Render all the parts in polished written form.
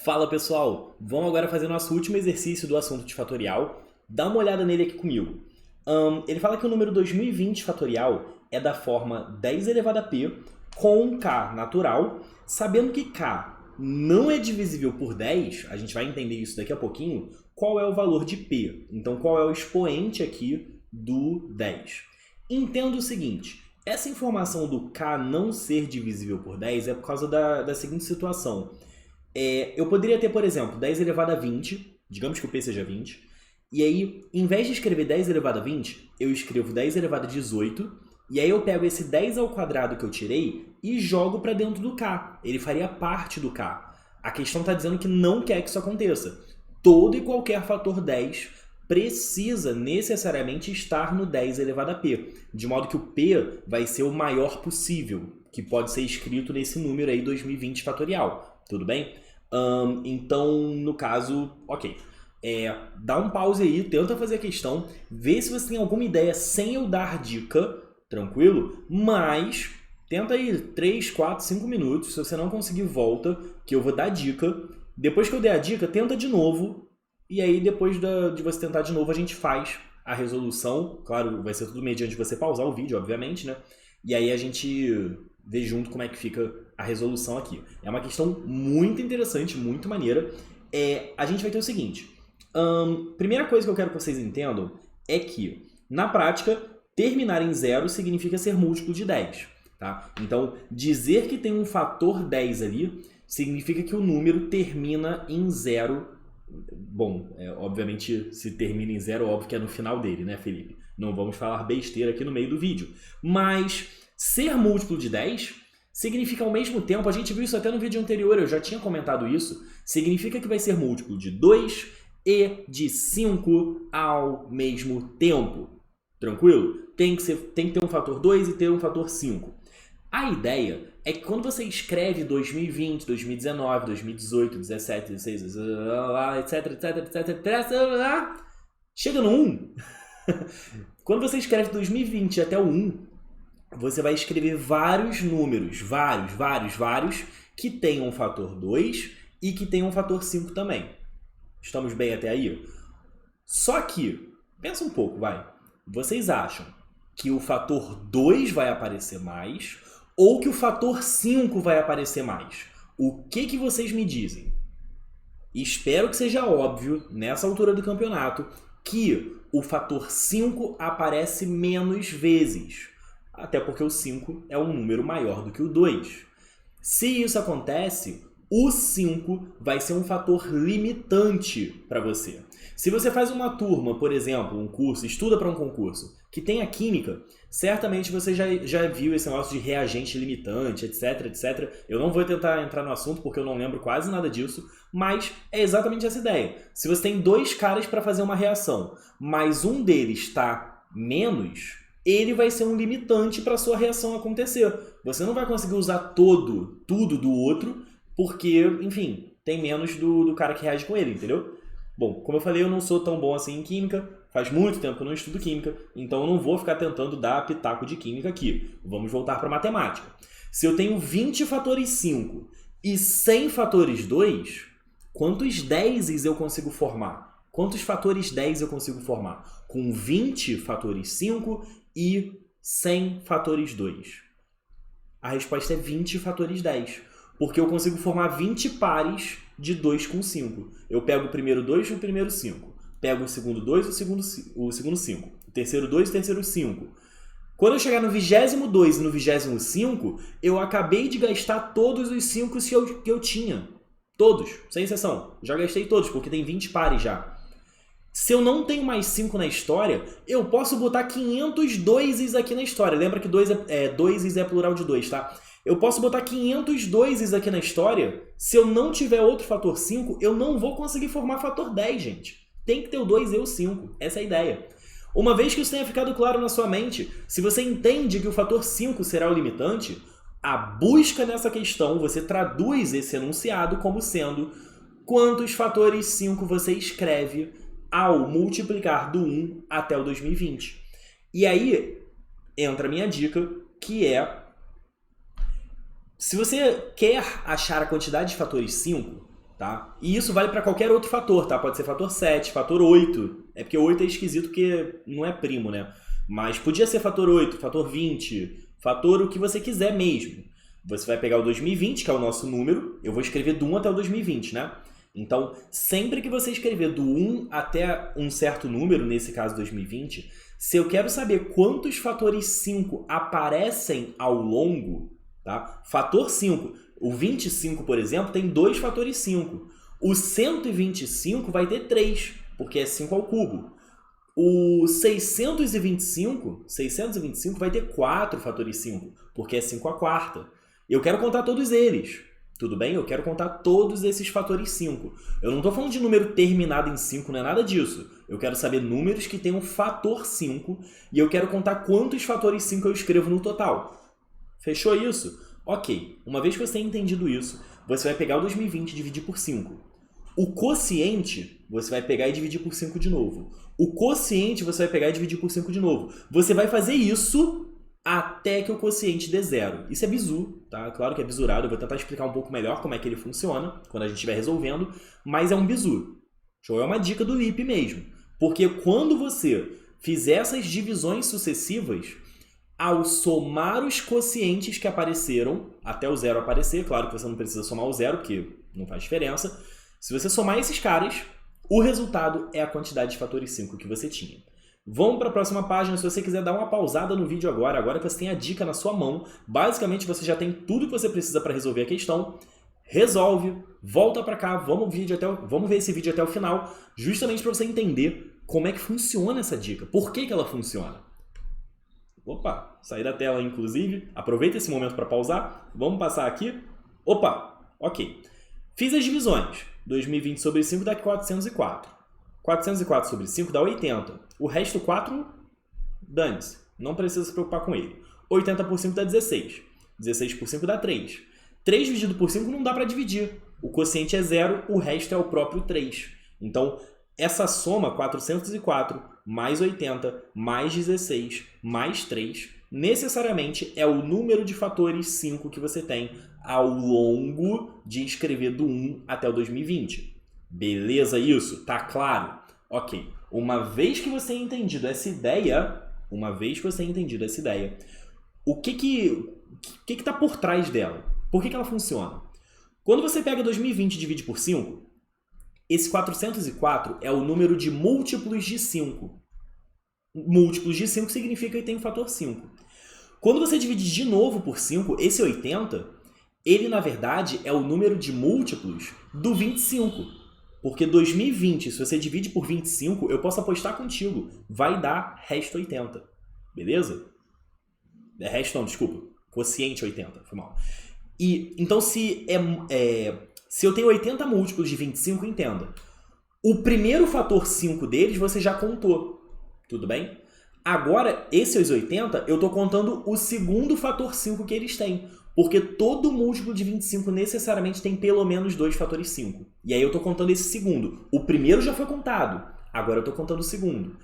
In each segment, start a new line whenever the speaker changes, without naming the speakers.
Fala pessoal, vamos agora fazer nosso último exercício do assunto de fatorial. Dá uma olhada nele aqui comigo. Ele fala que o número 2020 fatorial é da forma 10 elevado a p com k natural, sabendo que k não é divisível por 10, a gente vai entender isso daqui a pouquinho, qual é o valor de p. Então qual é o expoente aqui do 10. Entenda o seguinte, essa informação do k não ser divisível por 10 é por causa da seguinte situação. Eu poderia ter, por exemplo, 10 elevado a 20, digamos que o p seja 20, e aí, em vez de escrever 10 elevado a 20, eu escrevo 10 elevado a 18, e aí eu pego esse 10 ao quadrado que eu tirei e jogo para dentro do k. Ele faria parte do k. A questão está dizendo que não quer que isso aconteça. Todo e qualquer fator 10 precisa necessariamente estar no 10 elevado a p, de modo que o p vai ser o maior possível, que pode ser escrito nesse número aí 2020 fatorial. Tudo bem? Então, no caso, ok. Dá um pause aí, tenta fazer a questão, vê se você tem alguma ideia sem eu dar dica, tranquilo? Mas tenta aí 3, 4, 5 minutos, se você não conseguir, volta, que eu vou dar dica. Depois que eu der a dica, tenta de novo, e aí depois de você tentar de novo, a gente faz a resolução. Claro, vai ser tudo mediante você pausar o vídeo, obviamente, né? E aí a gente vê junto como é que fica a resolução aqui. É uma questão muito interessante, muito maneira. A gente vai ter o seguinte. Primeira coisa que eu quero que vocês entendam é que, na prática, terminar em zero significa ser múltiplo de 10. Tá? Então, dizer que tem um fator 10 ali significa que o número termina em zero. Bom, obviamente, se termina em zero, óbvio que é no final dele, né, Felipe? Não vamos falar besteira aqui no meio do vídeo. Mas ser múltiplo de 10 significa ao mesmo tempo, a gente viu isso até no vídeo anterior, eu já tinha comentado isso, significa que vai ser múltiplo de 2 e de 5 ao mesmo tempo. Tranquilo? Tem que ter um fator 2 e ter um fator 5. A ideia é que quando você escreve 2020, 2019, 2018, 17, 16, etc, etc, etc, etc, chega no 1. Quando você escreve 2020 até o 1, você vai escrever vários números, vários, que tenham um fator 2 e que tenham um fator 5 também. Estamos bem até aí? Só que, pensa um pouco, vai. Vocês acham que o fator 2 vai aparecer mais ou que o fator 5 vai aparecer mais? O que vocês me dizem? Espero que seja óbvio, nessa altura do campeonato, que o fator 5 aparece menos vezes. Até porque o 5 é um número maior do que o 2. Se isso acontece, o 5 vai ser um fator limitante para você. Se você faz uma turma, por exemplo, um curso, estuda para um concurso, que tenha química, certamente você já viu esse negócio de reagente limitante, etc, etc. Eu não vou tentar entrar no assunto porque eu não lembro quase nada disso, mas é exatamente essa ideia. Se você tem dois caras para fazer uma reação, mas um deles está menos, ele vai ser um limitante para a sua reação acontecer. Você não vai conseguir usar tudo do outro, porque, enfim, tem menos do cara que reage com ele, entendeu? Bom, como eu falei, eu não sou tão bom assim em química, faz muito tempo que eu não estudo química, então eu não vou ficar tentando dar pitaco de química aqui. Vamos voltar para matemática. Se eu tenho 20 fatores 5 e 100 fatores 2, quantos 10 eu consigo formar? Quantos fatores 10 eu consigo formar? Com 20 fatores 5 e 100 fatores 2. A resposta é 20 fatores 10. Porque eu consigo formar 20 pares de 2 com 5. Eu pego o primeiro 2 e o primeiro 5. Pego o segundo 2 e o segundo 5. O terceiro 2 e o terceiro 5. Quando eu chegar no 22º e no 25º, eu acabei de gastar todos os 5 que eu tinha. Todos, sem exceção. Já gastei todos, porque tem 20 pares já. Se eu não tenho mais 5 na história, eu posso botar 500 2's aqui na história. Lembra que 2's é plural de 2, tá? Eu posso botar 500 2's aqui na história. Se eu não tiver outro fator 5, eu não vou conseguir formar fator 10, gente. Tem que ter o 2 e o 5. Essa é a ideia. Uma vez que isso tenha ficado claro na sua mente, se você entende que o fator 5 será o limitante, a busca nessa questão, você traduz esse enunciado como sendo quantos fatores 5 você escreve ao multiplicar do 1 até o 2020. E aí entra a minha dica, que se você quer achar a quantidade de fatores 5, tá? E isso vale para qualquer outro fator, tá? Pode ser fator 7, fator 8. É porque 8 é esquisito porque não é primo, né? Mas podia ser fator 8, fator 20, fator o que você quiser mesmo. Você vai pegar o 2020, que é o nosso número, eu vou escrever do 1 até o 2020, né? Então, sempre que você escrever do 1 até um certo número, nesse caso 2020, se eu quero saber quantos fatores 5 aparecem ao longo, tá? Fator 5, o 25, por exemplo, tem 2 fatores 5. O 125 vai ter 3, porque é 5 ao cubo. O 625 vai ter 4 fatores 5, porque é 5 à quarta. Eu quero contar todos eles, tudo bem? Eu quero contar todos esses fatores 5. Eu não estou falando de número terminado em 5, não é nada disso. Eu quero saber números que tenham fator 5 e eu quero contar quantos fatores 5 eu escrevo no total. Fechou isso? Ok. Uma vez que você tem entendido isso, você vai pegar o 2020 e dividir por 5. O quociente, você vai pegar e dividir por 5 de novo. O quociente, você vai pegar e dividir por 5 de novo. Você vai fazer isso até que o quociente dê 0. Isso é bizu, tá? Claro que é bisurado, eu vou tentar explicar um pouco melhor como é que ele funciona quando a gente estiver resolvendo, mas é um bizu. Show? É uma dica do LIP mesmo. Porque quando você fizer essas divisões sucessivas, ao somar os quocientes que apareceram, até o 0 aparecer, claro que você não precisa somar o 0, porque não faz diferença. Se você somar esses caras, o resultado é a quantidade de fatores 5 que você tinha. Vamos para a próxima página. Se você quiser dar uma pausada no vídeo agora que você tem a dica na sua mão, basicamente você já tem tudo que você precisa para resolver a questão, resolve, volta para cá, vamos ver esse vídeo até o final, justamente para você entender como é que funciona essa dica, por que ela funciona. Opa, saí da tela inclusive, aproveita esse momento para pausar, vamos passar aqui. Opa, ok. Fiz as divisões, 2020 sobre 5 dá 404. 404 sobre 5 dá 80. O resto 4, dane-se. Não precisa se preocupar com ele. 80 por 5 dá 16. 16 por 5 dá 3. 3 dividido por 5 não dá para dividir. O quociente é 0, o resto é o próprio 3. Então, essa soma, 404 mais 80 mais 16 mais 3, necessariamente é o número de fatores 5 que você tem ao longo de escrever do 1 até o 2020. Beleza isso? Tá claro? Ok. Uma vez que você tenha entendido essa ideia, o que tá por trás dela? Por que ela funciona? Quando você pega 2020 e divide por 5, esse 404 é o número de múltiplos de 5. Múltiplos de 5 significa que tem o fator 5. Quando você divide de novo por 5, esse 80, ele na verdade é o número de múltiplos do 25. Porque 2020, se você divide por 25, eu posso apostar contigo, vai dar resto 80. Beleza? Resto não, desculpa. Quociente 80, foi mal. E, então, se eu tenho 80 múltiplos de 25, entenda. O primeiro fator 5 deles você já contou. Tudo bem? Agora, esses 80, eu estou contando o segundo fator 5 que eles têm. Porque todo múltiplo de 25 necessariamente tem pelo menos 2 fatores 5. E aí eu estou contando esse segundo. O primeiro já foi contado. Agora eu estou contando o segundo.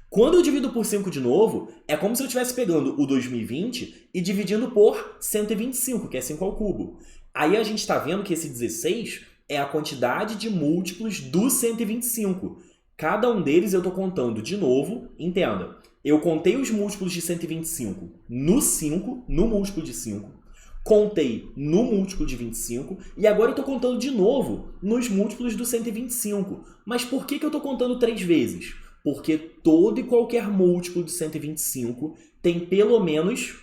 Quando eu divido por 5 de novo, é como se eu estivesse pegando o 2020 e dividindo por 125, que é 5 ao cubo. Aí a gente está vendo que esse 16 é a quantidade de múltiplos do 125. Cada um deles eu estou contando de novo. Entenda, eu contei os múltiplos de 125 no 5, no múltiplo de 5. Contei no múltiplo de 25 e agora eu estou contando de novo nos múltiplos do 125. Mas por que eu estou contando 3 vezes? Porque todo e qualquer múltiplo de 125 tem pelo menos...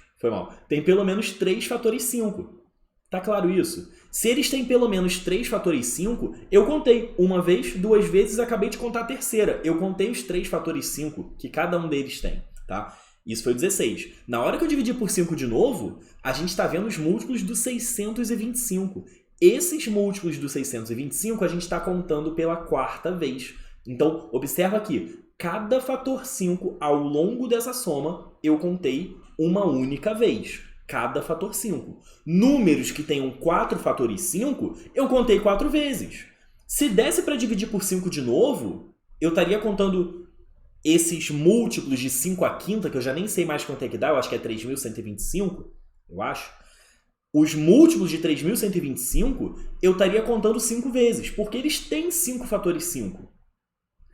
tem pelo menos 3 fatores 5. Tá claro isso? Se eles têm pelo menos 3 fatores 5, eu contei uma vez, 2 vezes, acabei de contar a terceira. Eu contei os 3 fatores 5 que cada um deles tem, tá? Isso foi 16. Na hora que eu dividi por 5 de novo, a gente está vendo os múltiplos do 625. Esses múltiplos do 625 a gente está contando pela 4ª vez. Então, observa aqui. Cada fator 5 ao longo dessa soma, eu contei uma única vez. Cada fator 5. Números que tenham 4 fatores 5, eu contei 4 vezes. Se desse para dividir por 5 de novo, eu estaria contando... esses múltiplos de 5 à quinta, que eu já nem sei mais quanto é que dá, eu acho que é 3.125, eu acho. Os múltiplos de 3.125, eu estaria contando 5 vezes, porque eles têm 5 fatores 5.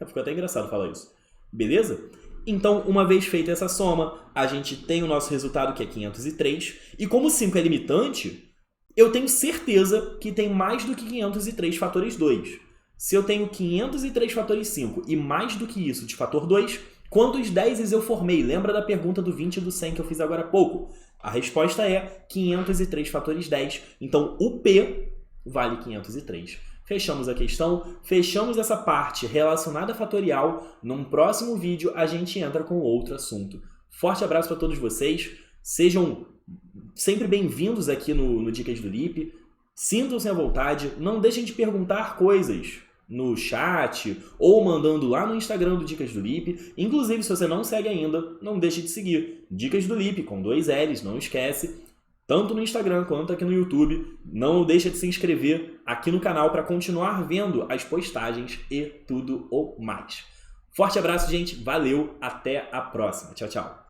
Ficou até engraçado falar isso. Beleza? Então, uma vez feita essa soma, a gente tem o nosso resultado, que é 503. E como 5 é limitante, eu tenho certeza que tem mais do que 503 fatores 2. Se eu tenho 503 fatores 5 e mais do que isso de fator 2, quantos 10s eu formei? Lembra da pergunta do 20 e do 100 que eu fiz agora há pouco? A resposta é 503 fatores 10. Então, o P vale 503. Fechamos a questão, fechamos essa parte relacionada a fatorial. Num próximo vídeo, a gente entra com outro assunto. Forte abraço para todos vocês. Sejam sempre bem-vindos aqui no Dicas do Lipe. Sintam-se à vontade. Não deixem de perguntar coisas no chat ou mandando lá no Instagram do Dicas do Lipe. Inclusive, se você não segue ainda, não deixe de seguir. Dicas do Lipe, com 2 L's, não esquece. Tanto no Instagram quanto aqui no YouTube. Não deixa de se inscrever aqui no canal para continuar vendo as postagens e tudo o mais. Forte abraço, gente. Valeu. Até a próxima. Tchau, tchau.